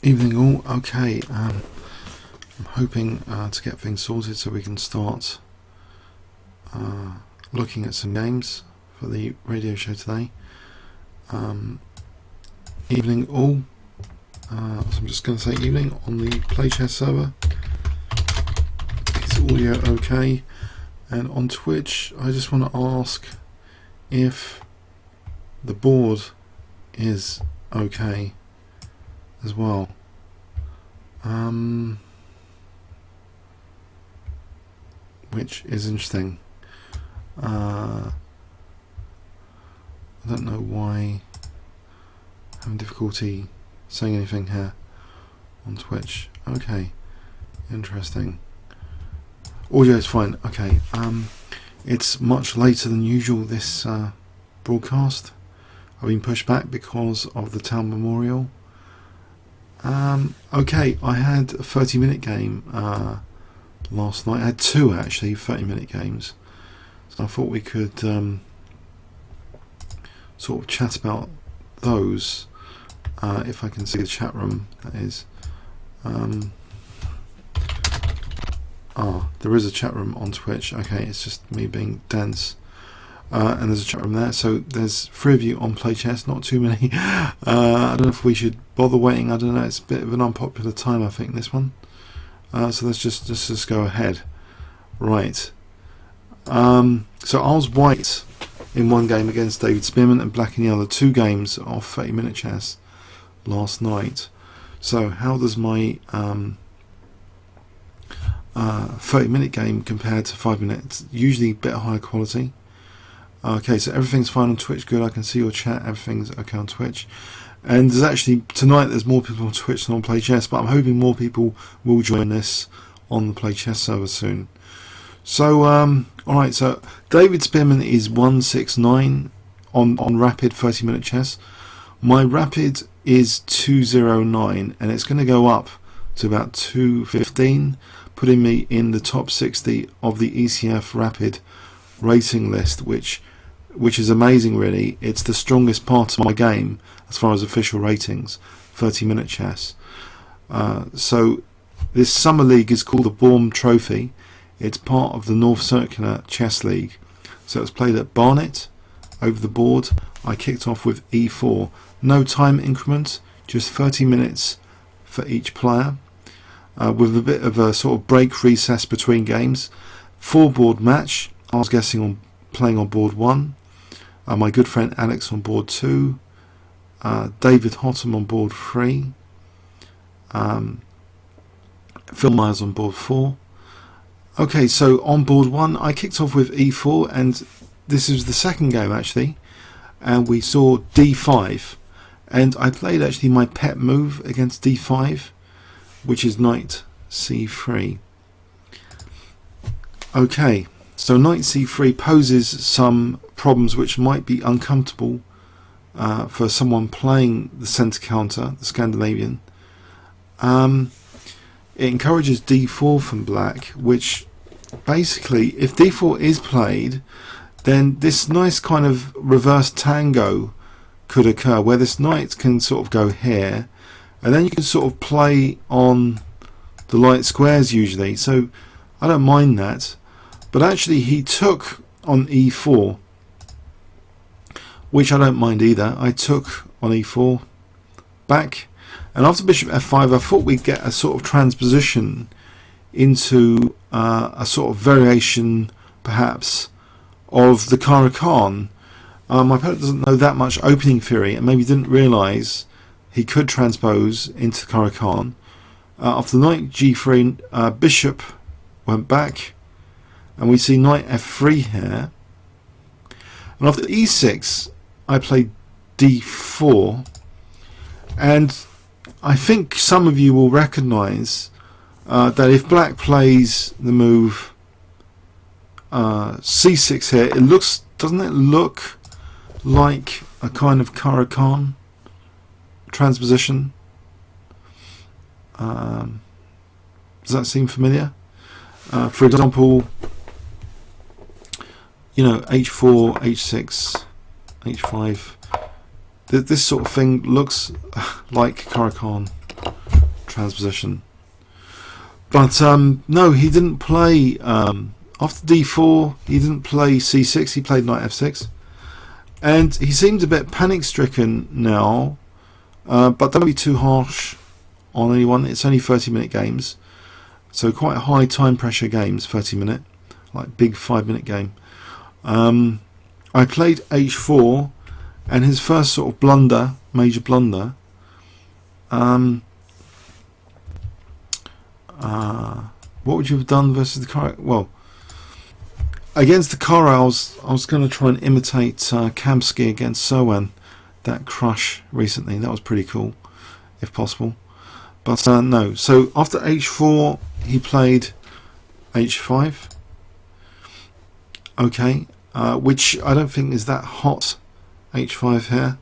Evening all. Okay, I'm hoping to get things sorted so we can start looking at some games for the radio show today. Evening all. So I'm just going to say evening on the PlayChess server. Is audio okay? And on Twitch, I just want to ask if the board is okay as well. Which is interesting. I don't know why I'm having difficulty saying anything here on Twitch. Okay, interesting. Audio is fine. Okay, it's much later than usual, this broadcast. I've been pushed back because of the town memorial. Okay, I had a 30-minute game last night. I had two actually 30-minute games, so I thought we could sort of chat about those if I can see the chat room, that is. There is a chat room on Twitch. Okay, it's just me being dense. And there's a chat room there, so there's 3 of you on PlayChess, not too many. I don't know if we should bother waiting. I don't know, it's a bit of an unpopular time, I think, this one. So let's just go ahead. Right. So I was white in one game against David Spearman and black in the other. 2 games of 30-minute chess last night. So how does my 30-minute game compare to 5 minutes? Usually a bit higher quality. Okay, so everything's fine on Twitch. Good, I can see your chat. Everything's okay on Twitch. And there's actually, tonight there's more people on Twitch than on PlayChess, but I'm hoping more people will join this on the PlayChess server soon. So, alright, so David Spearman is 169 on rapid 30-minute chess. My rapid is 209, and it's going to go up to about 215, putting me in the top 60 of the ECF rapid rating list, which is amazing, really. It's the strongest part of my game as far as official ratings, 30-minute chess. So this summer league is called the Baum Trophy. It's part of the North Circular Chess League. So it's played at Barnet over the board. I kicked off with e4. No time increment, just 30 minutes for each player, with a bit of a sort of break recess between games. 4-board match. I was guessing on playing on board 1. My good friend Alex on board 2. David Hotham on board 3. Phil Myers on board 4. Okay, so on board 1 I kicked off with e4, and this is the second game actually, and we saw d5, and I played actually my pet move against d5, which is knight c3. Okay, so knight c3 poses some problems which might be uncomfortable for someone playing the centre counter, the Scandinavian. It encourages d4 from black, which basically, if d4 is played, then this nice kind of reverse tango could occur, where this knight can sort of go here, and then you can sort of play on the light squares usually, so I don't mind that. But actually he took on e4, which I don't mind either. I took on e4 back, and after bishop f5 I thought we'd get a sort of transposition into a sort of variation perhaps of the Caro-Kann. My opponent doesn't know that much opening theory and maybe didn't realise he could transpose into Caro-Kann. After knight g3, bishop went back, and we see knight f3 here, and after e6 I played d4, and I think some of you will recognise that if black plays the move c6 here, it looks, doesn't it look like a kind of Caro-Kann transposition? Does that seem familiar? For example, you know, h4, h6, h5. This sort of thing looks like Caro-Kann transposition. But no, he didn't play after d4. He didn't play c6. He played knight f6, and he seemed a bit panic-stricken now. But don't be too harsh on anyone. It's only 30-minute games, so quite high time pressure games. 30-minute, like big 5-minute game. I played h4, and his first sort of blunder, major blunder. What would you have done versus the Car? Well, against the Corals, I was going to try and imitate Kamsky against Sowan, that crush recently. That was pretty cool, if possible. But no. So after h4, he played h5. Okay, which I don't think is that hot. h5 here,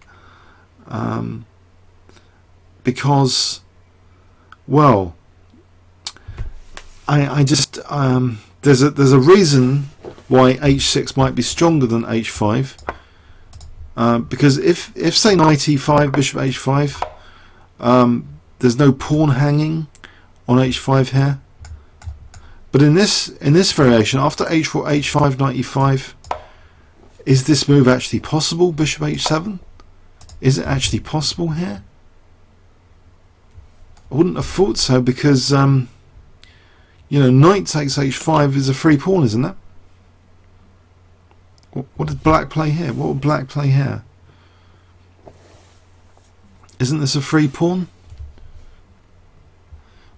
because, well, I just there's a reason why h6 might be stronger than h5, because if say knight e5, bishop h5, there's no pawn hanging on h5 here. But in this variation, after h4, h5, knight e5, is this move actually possible? Bishop h7, is it actually possible here? I wouldn't have thought so, because you know, knight takes h5 is a free pawn, isn't it? What did black play here? What would black play here? Isn't this a free pawn?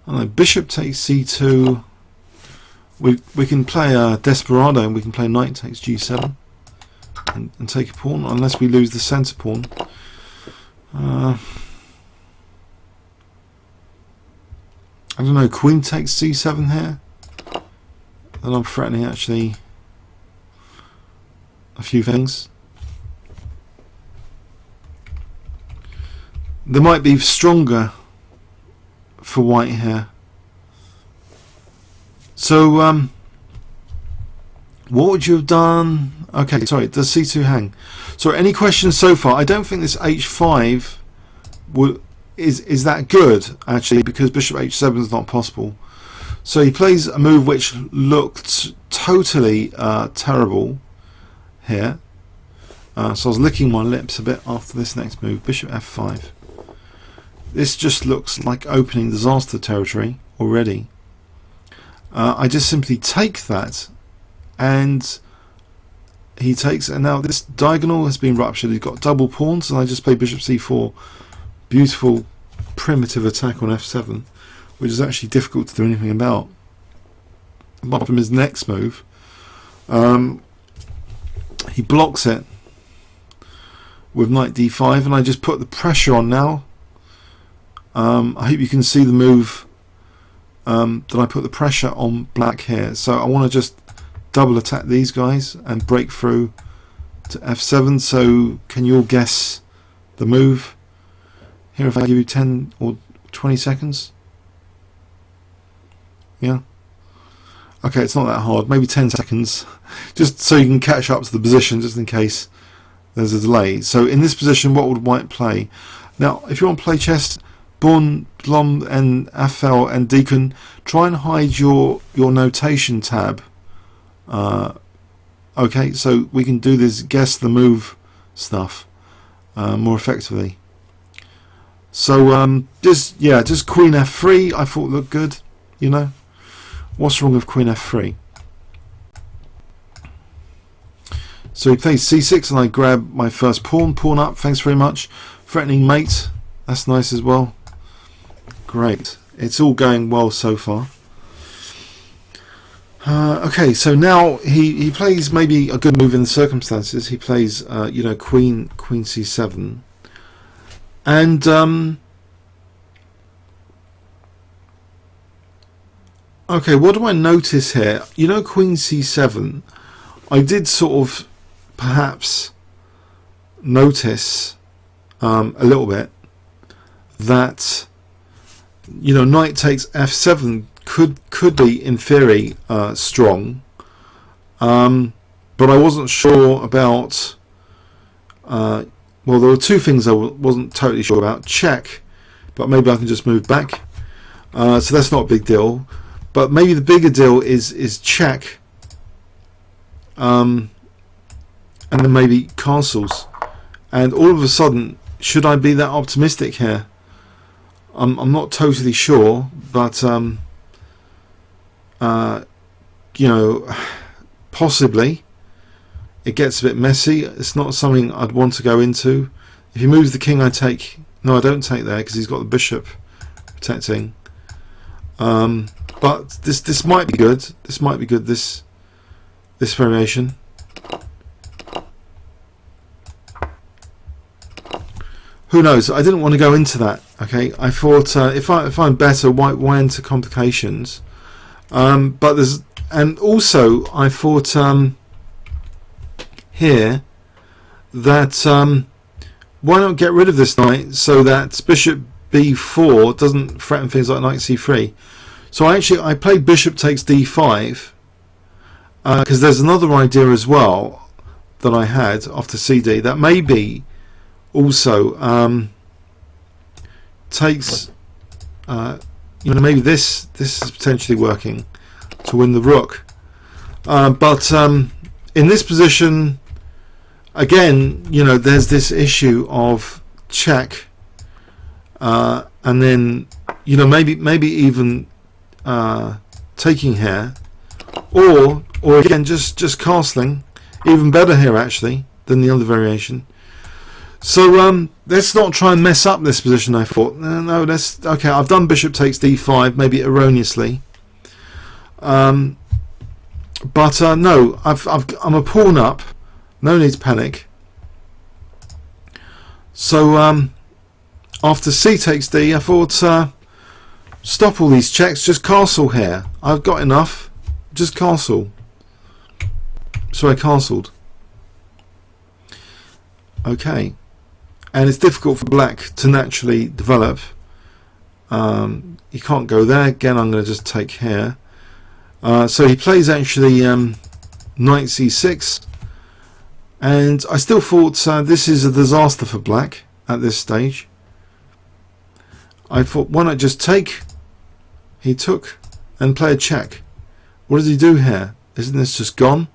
I don't know. Bishop takes c2. We can play a desperado, and we can play knight takes g7 and take a pawn, unless we lose the centre pawn. I don't know, queen takes c7 here. Then I'm threatening actually a few things. There might be stronger for white here. So what would you have done? Okay, sorry, does c2 hang? So any questions so far? I don't think this h5 is that good, actually, because bishop h7 is not possible. So he plays a move which looked totally terrible here. So I was licking my lips a bit after this next move, bishop f5. This just looks like opening disaster territory already. I just simply take that, and he takes, and now this diagonal has been ruptured. He's got double pawns, and I just play bishop c4. Beautiful primitive attack on f7, which is actually difficult to do anything about. Apart from his next move, he blocks it with knight d5, and I just put the pressure on now. I hope you can see the move that I put the pressure on black here. So I want to just double attack these guys and break through to f7. So can you all guess the move here if I give you 10 or 20 seconds? Yeah, okay, it's not that hard, maybe 10 seconds, just so you can catch up to the position, just in case there's a delay. So in this position, what would white play? Now if you want to play chess, Born, Blom and Afel and Deacon, try and hide your notation tab. Okay, so we can do this guess the move stuff more effectively. So just queen f3 I thought looked good. You know, what's wrong with queen f3? So he plays c6, and I grab my first pawn up. Thanks very much. Threatening mate, that's nice as well. Great, it's all going well so far. Okay, so now he plays maybe a good move in the circumstances. He plays you know, queen c7, and okay, what do I notice here? You know, queen c7, I did sort of perhaps notice a little bit that, you know, knight takes f7 could be in theory strong, but I wasn't sure about well, there were two things I wasn't totally sure about. Check but maybe I can just move back. So that's not a big deal. But maybe the bigger deal is check, and then maybe castles. And all of a sudden, should I be that optimistic here? I'm not totally sure, but you know, possibly. It gets a bit messy. It's not something I'd want to go into. If he moves the king, I take. No, I don't take there because he's got the bishop protecting. But this might be good. This might be good. This variation. Who knows? I didn't want to go into that. Okay, I thought if I'm better, why into complications? But there's, and also I thought here that why not get rid of this knight so that bishop b4 doesn't threaten things like knight c3. So I played bishop takes d5 because there's another idea as well that I had after cd that maybe also takes you know, maybe this is potentially working to win the rook, but in this position again, you know, there's this issue of check, and then, you know, maybe even taking here, or again just castling, even better here actually than the other variation. So let's not try and mess up this position. I thought no, let's, okay, I've done bishop takes d5, maybe erroneously, but no, I'm a pawn up. No need to panic. So after c takes d, I thought stop all these checks, just castle here. I've got enough, just castle. So I castled. Okay, and it's difficult for black to naturally develop. You can't go there. Again, I'm going to just take here. So he plays actually knight c6. And I still thought this is a disaster for black at this stage. I thought, why not just take? He took and play a check. What does he do here? Isn't this just gone?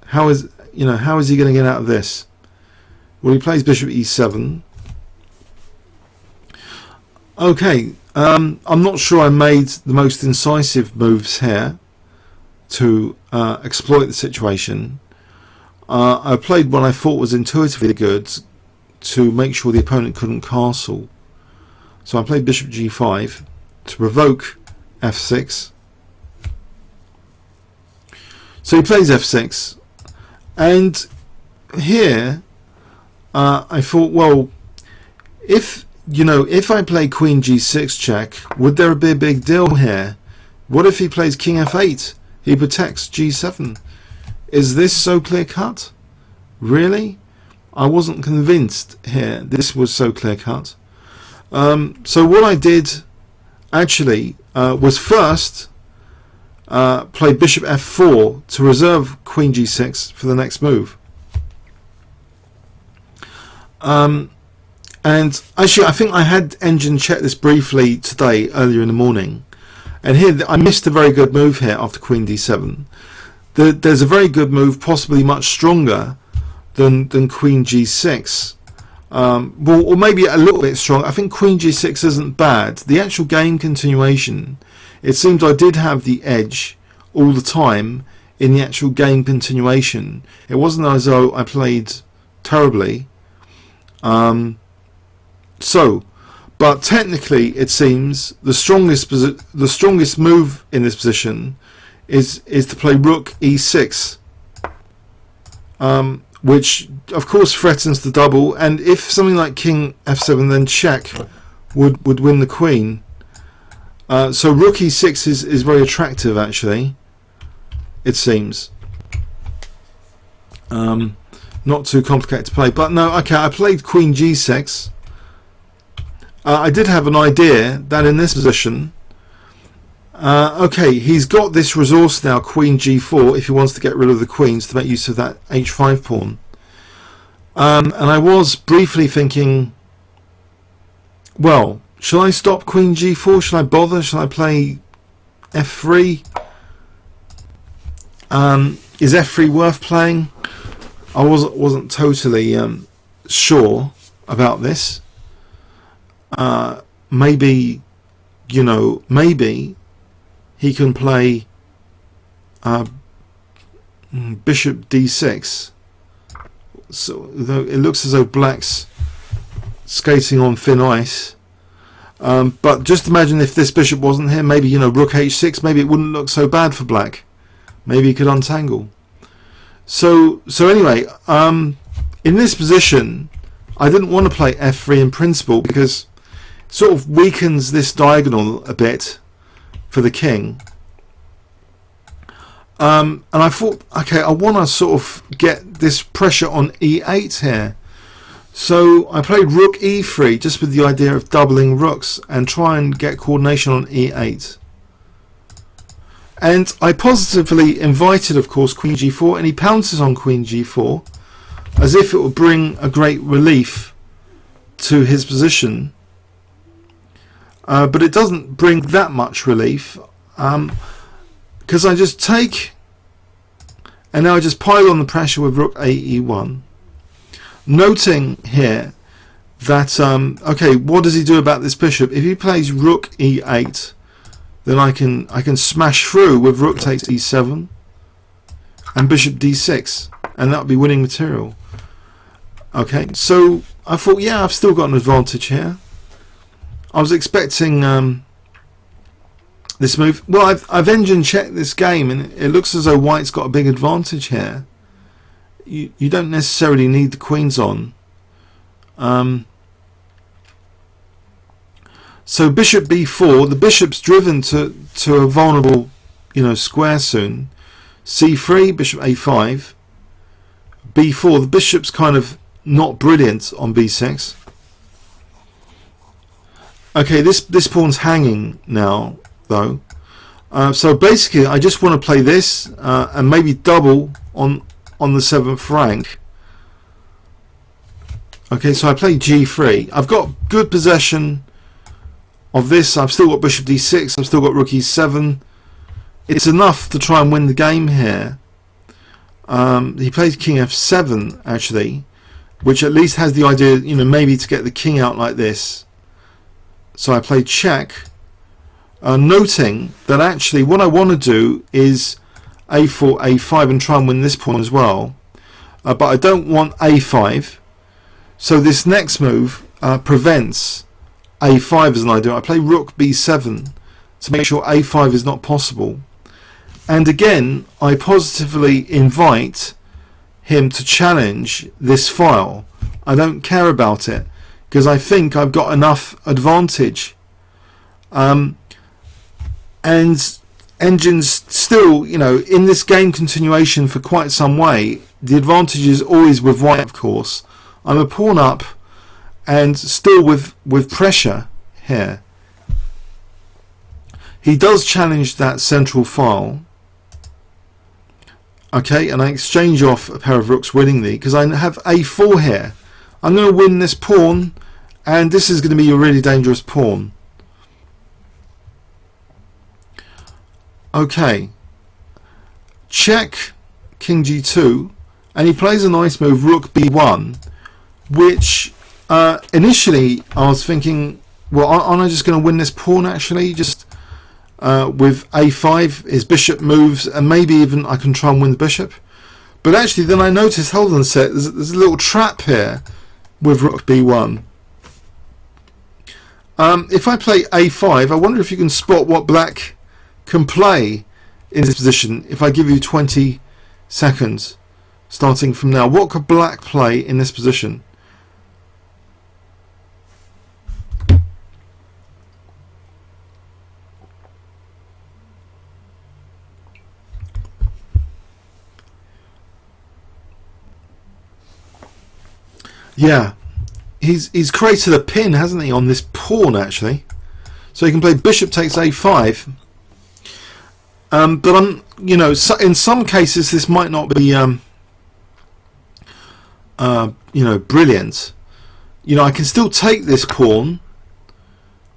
How is he going to get out of this? Well, he plays bishop e7. Okay, I'm not sure I made the most incisive moves here to exploit the situation. I played what I thought was intuitively good to make sure the opponent couldn't castle. So I played bishop g5 to provoke f6. So he plays f6, and here I thought, well, if I play queen g6 check, would there be a big deal here? What if he plays king f8? He protects g7. Is this so clear cut? Really? I wasn't convinced here this was so clear cut. So what I did actually was first play bishop f4 to reserve queen g6 for the next move. And actually I think I had engine checked this briefly today earlier in the morning, and here I missed a very good move here after queen d7. There's a very good move, possibly much stronger than queen g6, well, or maybe a little bit strong. I think queen g6 isn't bad. The actual game continuation, it seems I did have the edge all the time in the actual game continuation. It wasn't as though I played terribly. But technically it seems the strongest move in this position is to play rook e6, which of course threatens the double, and if something like king f7 then check would win the queen. So rook e6 is very attractive actually, it seems. Not too complicated to play, but no, okay, I played queen g6. I did have an idea that in this position, okay, he's got this resource now, queen g4, if he wants to get rid of the queens to make use of that h5 pawn. And I was briefly thinking, well, Shall I stop queen g4? Shall I bother? Shall I play f3? Is f3 worth playing? I wasn't totally sure about this. Maybe, you know, maybe he can play bishop d6. So it looks as though black's skating on thin ice. But just imagine if this bishop wasn't here. Maybe, you know, rook h6. Maybe it wouldn't look so bad for black. Maybe he could untangle. So anyway, in this position, I didn't want to play f3 in principle because it sort of weakens this diagonal a bit for the king. And I thought, okay, I want to sort of get this pressure on e8 here. So I played rook e3 just with the idea of doubling rooks and try and get coordination on e8. And I positively invited, of course, queen g4, and he pounces on queen g4 as if it would bring a great relief to his position. But it doesn't bring that much relief, because I just take, and now I just pile on the pressure with rook ae1. Noting here that, okay, what does he do about this bishop? If he plays rook e8, then I can smash through with rook takes e7 and bishop d6, and that would be winning material. Okay, so I thought, yeah, I've still got an advantage here. I was expecting this move. Well, I've engine checked this game, and it looks as though white's got a big advantage here. You don't necessarily need the queens on. So bishop b4, the bishop's driven to a vulnerable, you know, square soon. c3, bishop a5, b4. The bishop's kind of not brilliant on b6. Okay, this pawn's hanging now, though. So basically, I just want to play this and maybe double on the 7th rank. Okay, so I play g3. I've got good possession of this. I've still got bishop d6. I've still got rook e7. It's enough to try and win the game here. He plays king f7 actually, which at least has the idea, you know, maybe to get the king out like this. So I play check, noting that actually what I want to do is a4, a5 and try and win this pawn as well. But I don't want a5. So this next move prevents a5 as an idea. I play rook b7 to make sure a5 is not possible. And again, I positively invite him to challenge this file. I don't care about it because I think I've got enough advantage. And Engine's still, you know, in this game continuation for quite some way. The advantage is always with white, of course. I'm a pawn up and still with pressure here. He does challenge that central file. Okay, and I exchange off a pair of rooks willingly because I have a4 here. I'm going to win this pawn, and this is going to be a really dangerous pawn. Okay, check king g2, and he plays a nice move, rook b1, which initially I was thinking, well, aren't I just going to win this pawn actually? Just with a5, his bishop moves, and maybe even I can try and win the bishop. But actually then I noticed, hold on a sec, there's a little trap here with rook b1. If I play a5, I wonder if you can spot what black can play in this position. If I give you 20 seconds starting from now, what could black play in this position? Yeah, he's created a pin, hasn't he, on this pawn actually. So he can play bishop takes a5. But I'm, you know, in some cases this might not be, you know, brilliant. You know, I can still take this pawn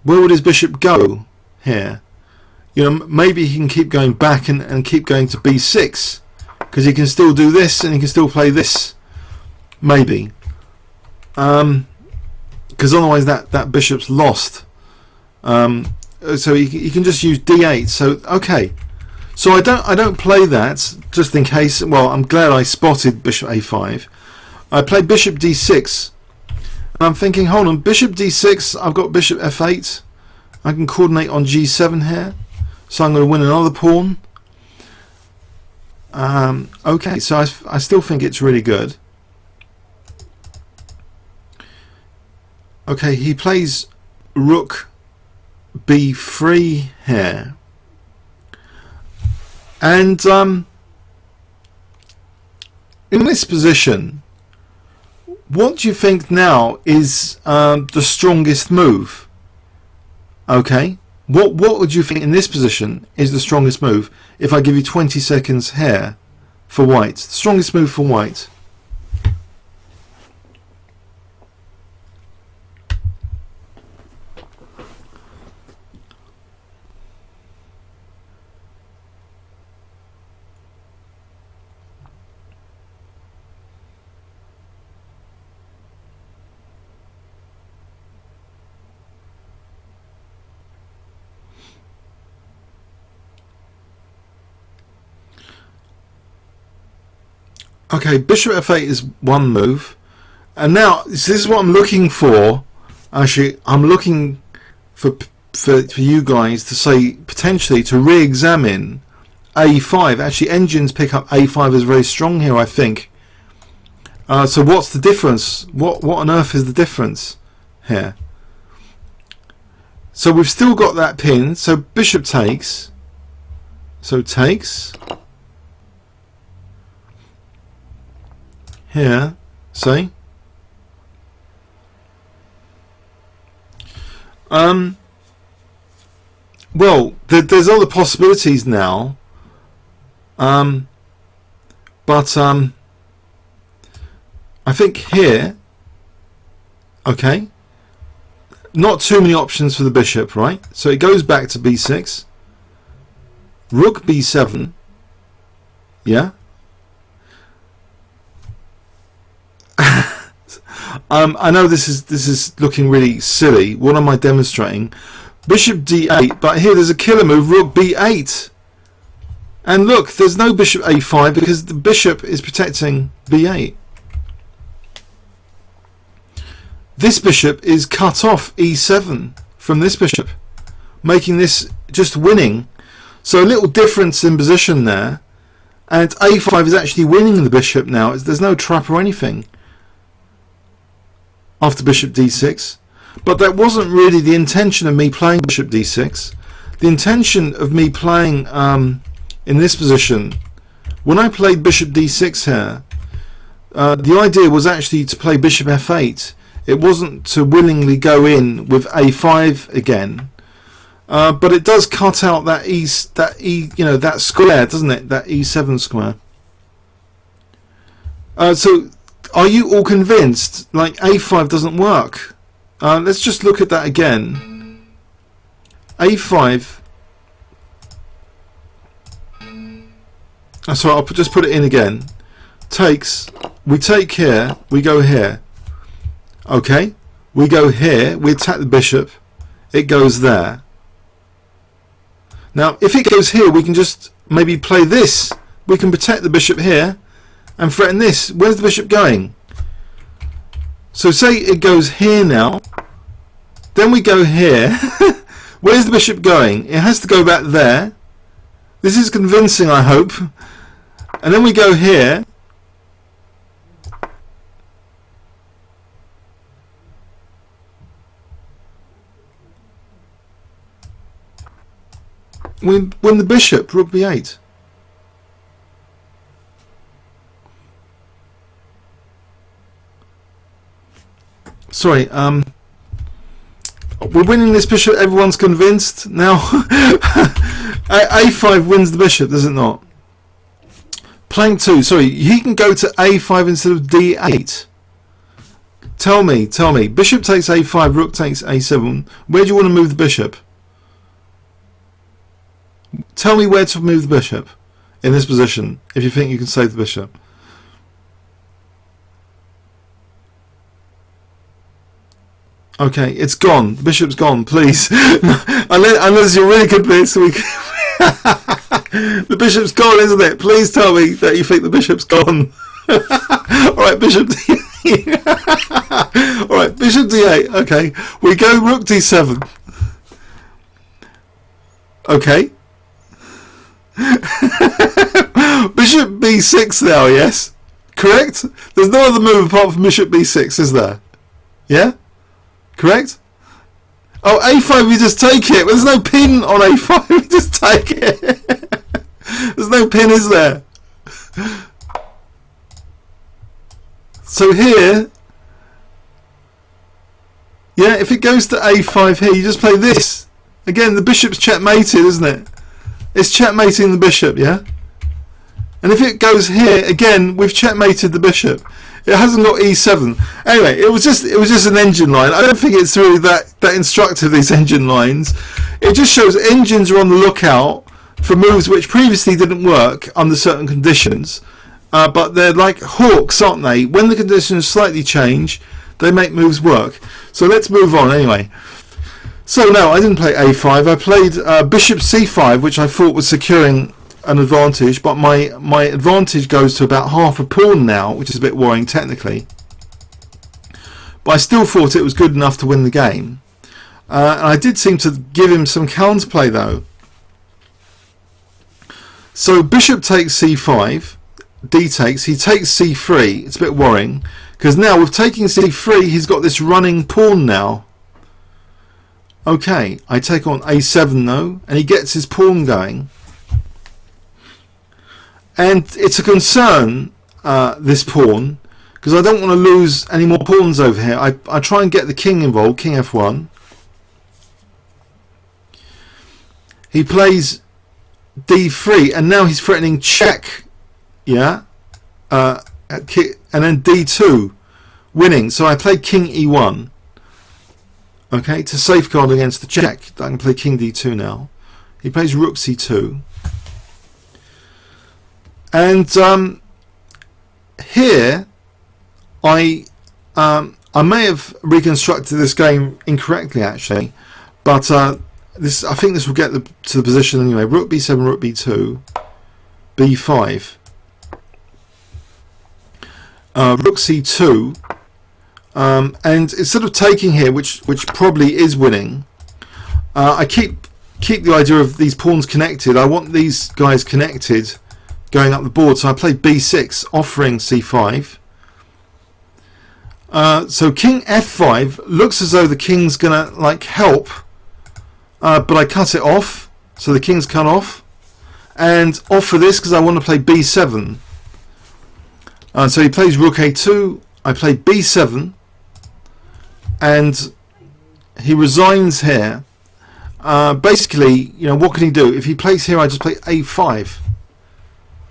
where would his bishop go here? You know, maybe he can keep going back and keep going to b6, because he can still do this and he can still play this, maybe, because otherwise that bishop's lost. So he can just use d8. So okay, so I don't play that just in case. Well, I'm glad I spotted bishop a5. I play bishop d6, and I'm thinking, hold on, bishop d6, I've got bishop f8, I can coordinate on g7 here, so I'm going to win another pawn. Okay, so I still think it's really good. Okay, he plays rook b3 here, and in this position, what do you think now is the strongest move? Okay, what would you think in this position is the strongest move? If I give you 20 seconds here for white, the strongest move for white. Okay, bishop f8 is one move, and now this is what I'm looking for. Actually, I'm looking for you guys to say potentially to re-examine a5. Actually, engines pick up a5 as very strong here, I think. So what's the difference? What on earth is the difference here? So we've still got that pin. So bishop takes. So takes. Here, see? Well, there's other possibilities now, but I think here, okay, not too many options for the bishop, right? So it goes back to b6, rook b7, yeah. I know this is looking really silly. What am I demonstrating? Bishop d8, but here there's a killer move, rook b8. And look, there's no bishop a5 because the bishop is protecting b8. This bishop is cut off e7 from this bishop, making this just winning. So a little difference in position there, and a5 is actually winning the bishop now. There's no trap or anything after bishop d6, but that wasn't really the intention of me playing bishop d6. The intention of me playing in this position, when I played bishop d6 here, the idea was actually to play bishop f8. It wasn't to willingly go in with a5 again, but it does cut out that that square, doesn't it? That e7 square. So are you all convinced like a5 doesn't work? Let's just look at that again. a5. Sorry, I'll just put it in again. Takes. We take here. We go here. Okay. We go here. We attack the bishop. It goes there. Now, if it goes here, we can just maybe play this. We can protect the bishop here and threaten this. Where's the bishop going? So say it goes here now, then we go here. Where's the bishop going? It has to go back there. This is convincing, I hope. And then we go here. We win the bishop, rook b8. Sorry, we're winning this bishop, everyone's convinced now. a5 wins the bishop, does it not? Playing 2, sorry, he can go to a5 instead of d8 Tell me. Bishop takes a5, rook takes a7. Where do you want to move the bishop? Tell me where to move the bishop in this position, if you think you can save the bishop. Okay, it's gone. The bishop's gone, please. Unless you're really good at this, the bishop's gone, isn't it? Please tell me that you think the bishop's gone. Alright, bishop d8. Alright, bishop d8. Okay, we go rook d7. Okay. Bishop b6 now, yes? Correct? There's no other move apart from bishop b6, is there? Yeah? Correct? Oh, a5, we just take it. There's no pin on a5, we just take it. There's no pin, is there? So here, yeah, if it goes to a5 here, you just play this. Again, the bishop's checkmated, isn't it? It's checkmating the bishop, yeah? And if it goes here, again, we've checkmated the bishop. It hasn't got e7. Anyway, it was just an engine line. I don't think it's really that instructive, these engine lines. It just shows engines are on the lookout for moves which previously didn't work under certain conditions. But they're like hawks, aren't they? When the conditions slightly change, they make moves work. So let's move on anyway. So no, I didn't play a5. I played bishop c5, which I thought was securing an advantage, but my advantage goes to about half a pawn now, which is a bit worrying technically. But I still thought it was good enough to win the game. And I did seem to give him some counterplay though. So bishop takes c5, d takes, he takes c3. It's a bit worrying because now with taking c3 he's got this running pawn now. Okay, I take on a7 though, and he gets his pawn going. And it's a concern, this pawn, because I don't want to lose any more pawns over here. I try and get the king involved, king f1. He plays d3, and now he's threatening check, yeah, and then d2, winning. So I play king e1, okay, to safeguard against the check. I can play king d2 now. He plays rook c2. And here, I may have reconstructed this game incorrectly actually, but I think this will get to the position anyway. Rook b7, rook b2, b5, rook c2, and instead of taking here, which probably is winning, I keep the idea of these pawns connected. I want these guys connected going up the board, so I play b6, offering c5. So king f5 looks as though the king's gonna like help, but I cut it off, so the king's cut off, and offer this because I want to play b7. So he plays rook a2, I play b7, and he resigns here. Basically, you know, what can he do? If he plays here, I just play a5.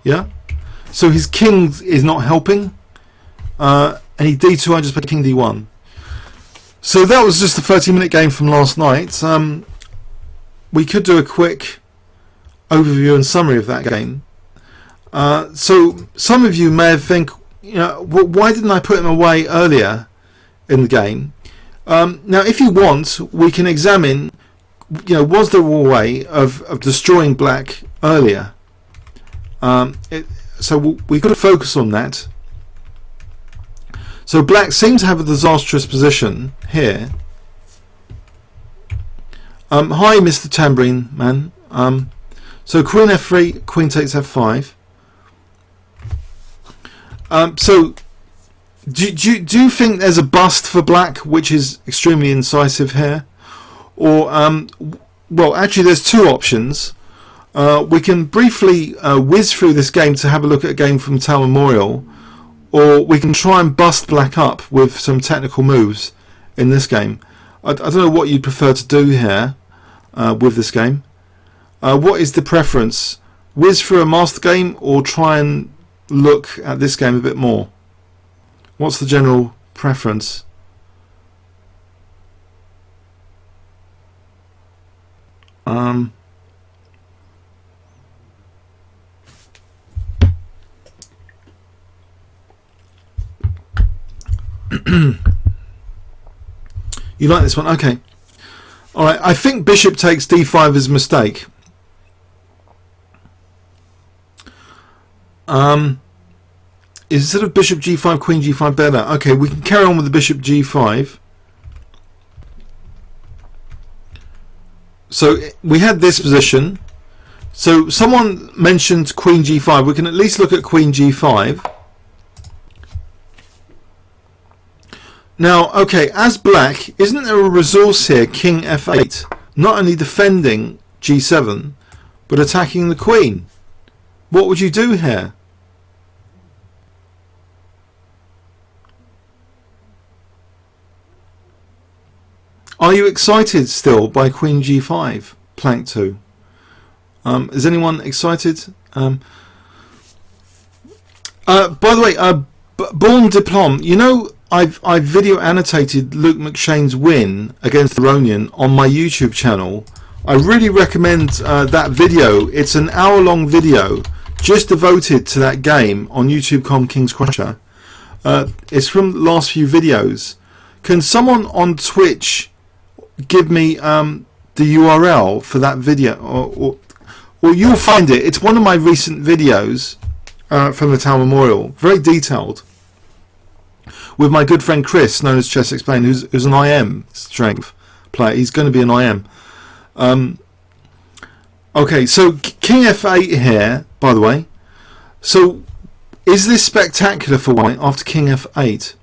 Yeah, so his king is not helping, and he d2, I just play king d1. So that was just a 30-minute game from last night. We could do a quick overview and summary of that game. So some of you may have think, you know, why didn't I put him away earlier in the game? Now, if you want, we can examine, you know, was there a way of destroying black earlier? So we got to focus on that. So black seems to have a disastrous position here. Hi, Mr. Tambourine Man. So queen f3, queen takes f5. So do you think there's a bust for black, which is extremely incisive here, or well, actually, there's two options. We can briefly whiz through this game to have a look at a game from Tal Memorial, or we can try and bust black up with some technical moves in this game. I don't know what you'd prefer to do here with this game. What is the preference? Whiz through a master game or try and look at this game a bit more? What's the general preference? You like this one? Okay. All right. I think bishop takes d5 is a mistake. Instead of bishop g5, queen g5 better? Okay, we can carry on with the bishop g5. So we had this position. So someone mentioned queen g5. We can at least look at queen g5. Now, okay, as black, isn't there a resource here, king f8? Not only defending g7, but attacking the queen. What would you do here? Are you excited still by queen g5, plank 2? Is anyone excited? By the way, Born Diplom, you know, I've video annotated Luke McShane's win against Aronian on my YouTube channel. I really recommend that video. It's an hour-long video just devoted to that game on YouTube.com Kingscrusher. It's from the last few videos. Can someone on Twitch give me the URL for that video, or you'll find it. It's one of my recent videos from the Town Memorial, very detailed, with my good friend Chris, known as Chess Explained, who's an IM strength player. He's going to be an IM. Okay, so king f8 here, by the way. So is this spectacular for white after king f8?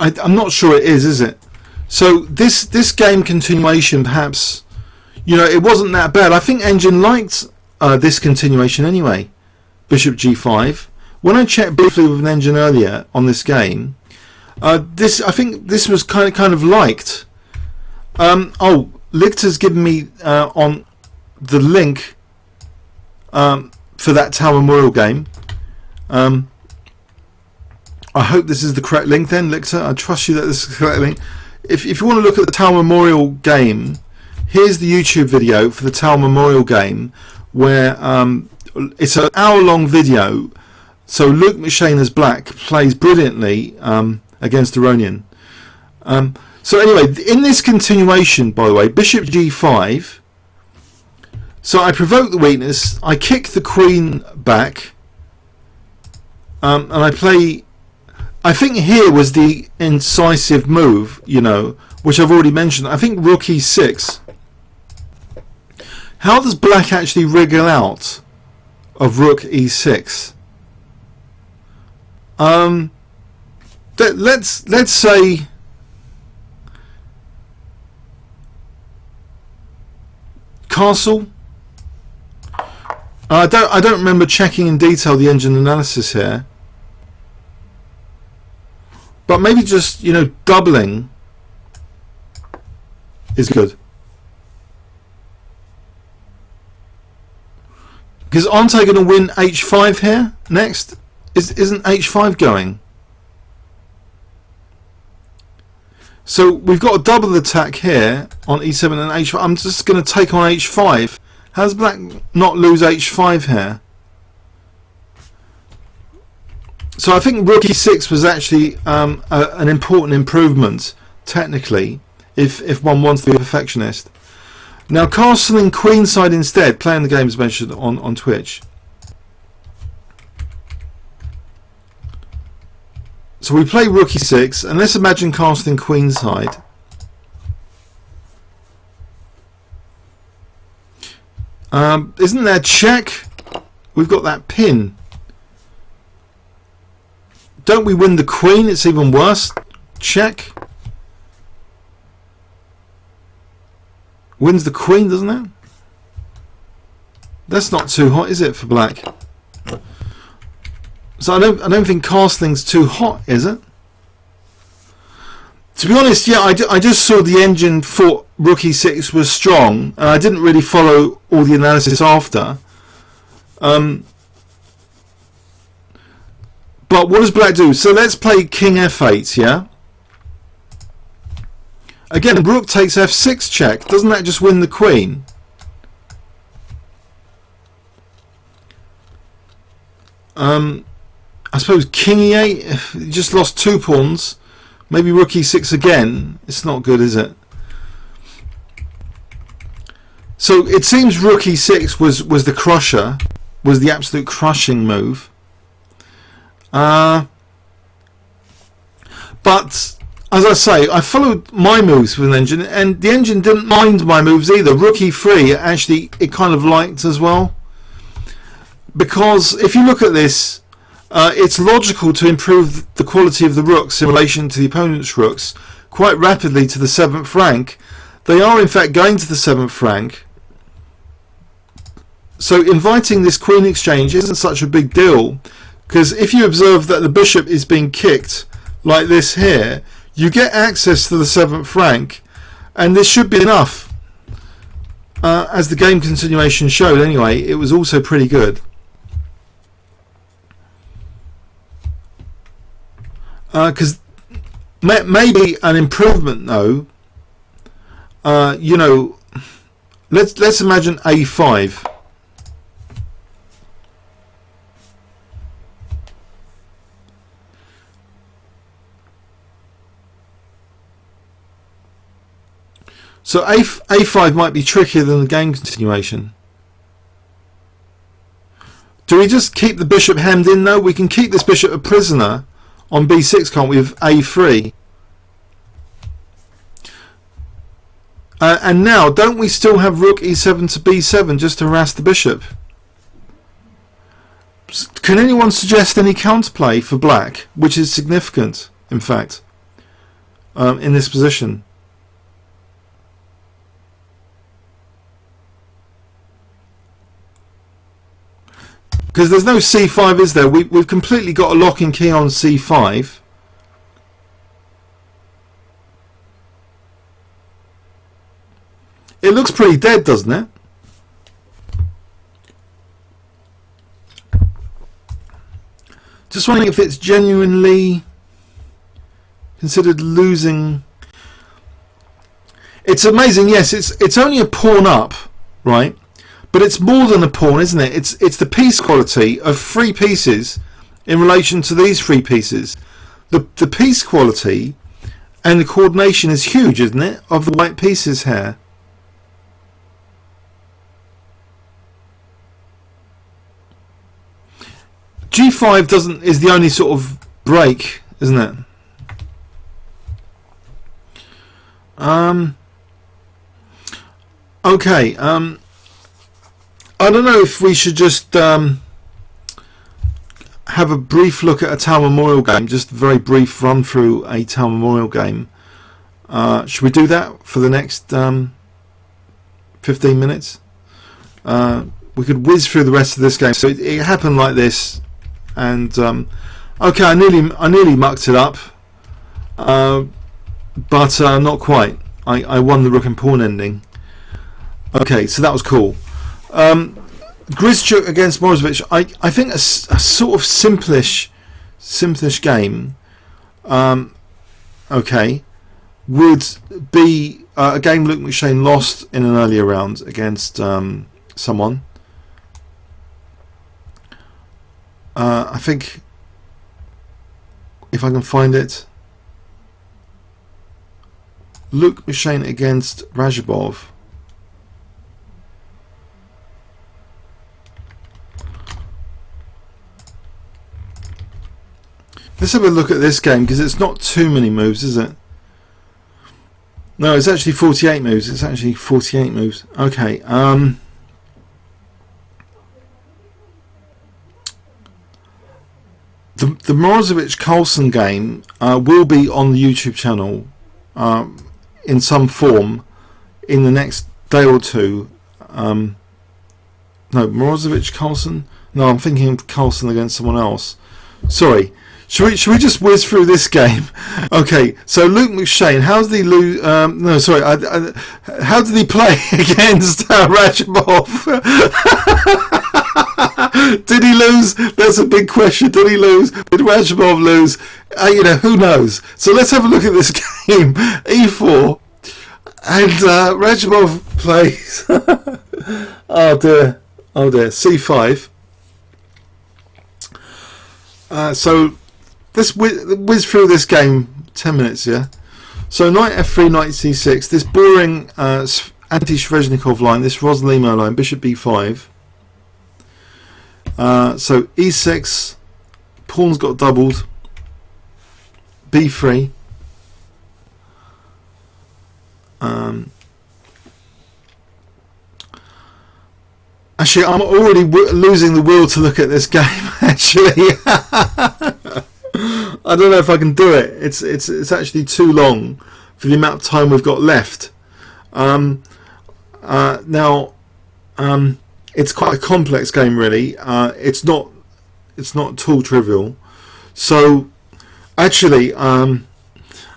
I'm not sure it is it? So this game continuation, perhaps, you know, it wasn't that bad. I think Engine liked this continuation anyway. Bishop g5. When I checked briefly with an Engine earlier on this game, I think this was kind of liked. Oh, Lichter's given me on the link for that Tower Memorial game. I hope this is the correct link then, Lichter. I trust you that this is the correct link. If you want to look at the Tower Memorial game, here's the YouTube video for the Tower Memorial game, where it's an hour-long video. So Luke McShane as black plays brilliantly against Aronian. So anyway, in this continuation, by the way, bishop g5. So I provoke the weakness. I kick the queen back, and I play. I think here was the incisive move, you know, which I've already mentioned. I think rook e6. How does black actually wriggle out of rook e6? Let's say castle. I don't remember checking in detail the engine analysis here. But maybe just, you know, doubling is good. Because aren't I going to win h5 here next? Isn't h5 going? So we've got a double attack here on e7 and h5. I'm just going to take on h5. How does black not lose h5 here? So I think rook e6 was actually an important improvement technically, if one wants to be a perfectionist. Now castling queenside instead, playing the game as mentioned on Twitch. So we play rook e6, and let's imagine castling queenside. Isn't there check? We've got that pin. Don't we win the queen? It's even worse. Check. Wins the queen, doesn't it? That's not too hot, is it, for black? So I don't think castling's too hot, is it? To be honest, yeah, I just saw the engine thought rook e6 was strong, and I didn't really follow all the analysis after. But what does black do? So let's play king f8, yeah? Again, rook takes f6 check. Doesn't that just win the queen? I suppose king e8, you just lost 2 pawns. Maybe rook e6 again. It's not good, is it? So it seems rook e6 was the crusher, was the absolute crushing move. But as I say, I followed my moves with an engine, and the engine didn't mind my moves either. Rook e3, actually, it kind of liked as well. Because if you look at this, it's logical to improve the quality of the rooks in relation to the opponent's rooks quite rapidly to the 7th rank. They are in fact going to the 7th rank. So inviting this queen exchange isn't such a big deal, because if you observe that the bishop is being kicked like this here, you get access to the 7th rank, and this should be enough. As the game continuation showed anyway, it was also pretty good. Because maybe an improvement though, you know, let's imagine a5. So a5 might be trickier than the game continuation. Do we just keep the bishop hemmed in though? We can keep this bishop a prisoner on b6, can't we, with a3? And now, don't we still have rook e7 to b7 just to harass the bishop? Can anyone suggest any counterplay for black, which is significant, in fact, in this position? Because there's no c5, is there? We've completely got a locking key on c5. It looks pretty dead, doesn't it? Just wondering if it's genuinely considered losing. It's amazing, yes, it's only a pawn up, right? But it's more than a pawn, isn't it? It's the piece quality of 3 pieces in relation to these 3 pieces. The piece quality and the coordination is huge, isn't it, of the white pieces here. G5 is the only sort of break, isn't it? Okay. I don't know if we should just have a brief look at a Town Memorial game, just a very brief run through a Town Memorial game. Should we do that for the next 15 minutes? We could whiz through the rest of this game. So it happened like this, and okay, I nearly mucked it up, but not quite. I won the rook and pawn ending. Okay, so that was cool. Grischuk against Morozevich, I think a sort of simplish game, okay, would be a game Luke McShane lost in an earlier round against someone. I think, if I can find it, Luke McShane against Rajabov. Let's have a look at this game, because it's not too many moves, is it? No, it's actually 48 moves. It's actually 48 moves. Okay. The Morozevich-Carlsen game will be on the YouTube channel in some form in the next day or two. No, Morozevich-Carlsen? No, I'm thinking of Carlsen against someone else. Sorry. Should we just whiz through this game? Okay, so Luke McShane, how did he lose? No, sorry. How did he play against Rajabov? Did he lose? That's a big question. Did he lose? Did Radjabov lose? Who knows? So let's have a look at this game. E4. And Radjabov plays... oh dear. C5. So let's whiz through this game. 10 minutes, yeah? So knight f3, knight c6. This boring anti-Sveshnikov line. This Rosalimo line. Bishop b5. So e6, pawn's got doubled, b3, actually I'm already losing the will to look at this game. Actually, I don't know if I can do it. It's actually too long for the amount of time we've got left. Now. It's quite a complex game, really. It's not at all trivial. So, actually, I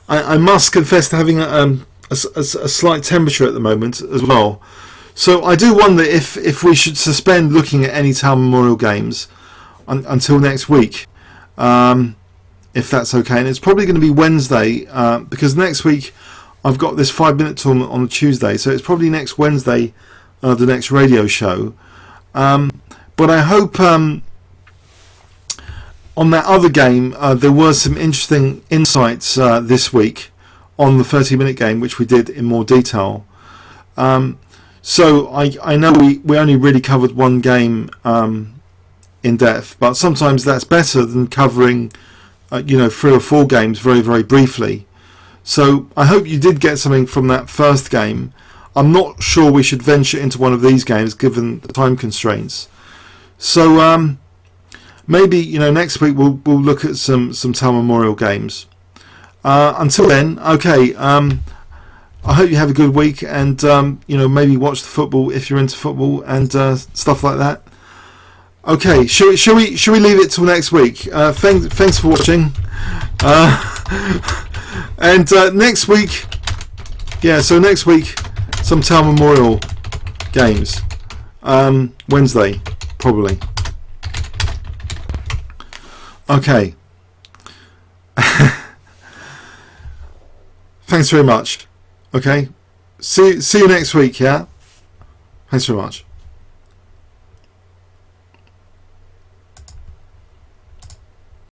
must confess to having a slight temperature at the moment as well. So I do wonder if we should suspend looking at any Town Memorial games until next week, if that's okay. And it's probably going to be Wednesday, because next week I've got this 5-minute tournament on a Tuesday. So it's probably next Wednesday, the next radio show. But I hope on that other game there were some interesting insights this week on the 30-minute game, which we did in more detail. So I know we only really covered one game in depth, but sometimes that's better than covering 3 or 4 games very, very briefly. So I hope you did get something from that first game. I'm not sure we should venture into one of these games given the time constraints. So maybe next week we'll look at some Town Memorial games. Until then, okay. I hope you have a good week, and maybe watch the football if you're into football and stuff like that. Okay, shall we leave it till next week? Thanks for watching. And next week, so next week, some Town Memorial games. Wednesday, probably. Okay. Thanks very much. Okay. See you next week, yeah? Thanks very much.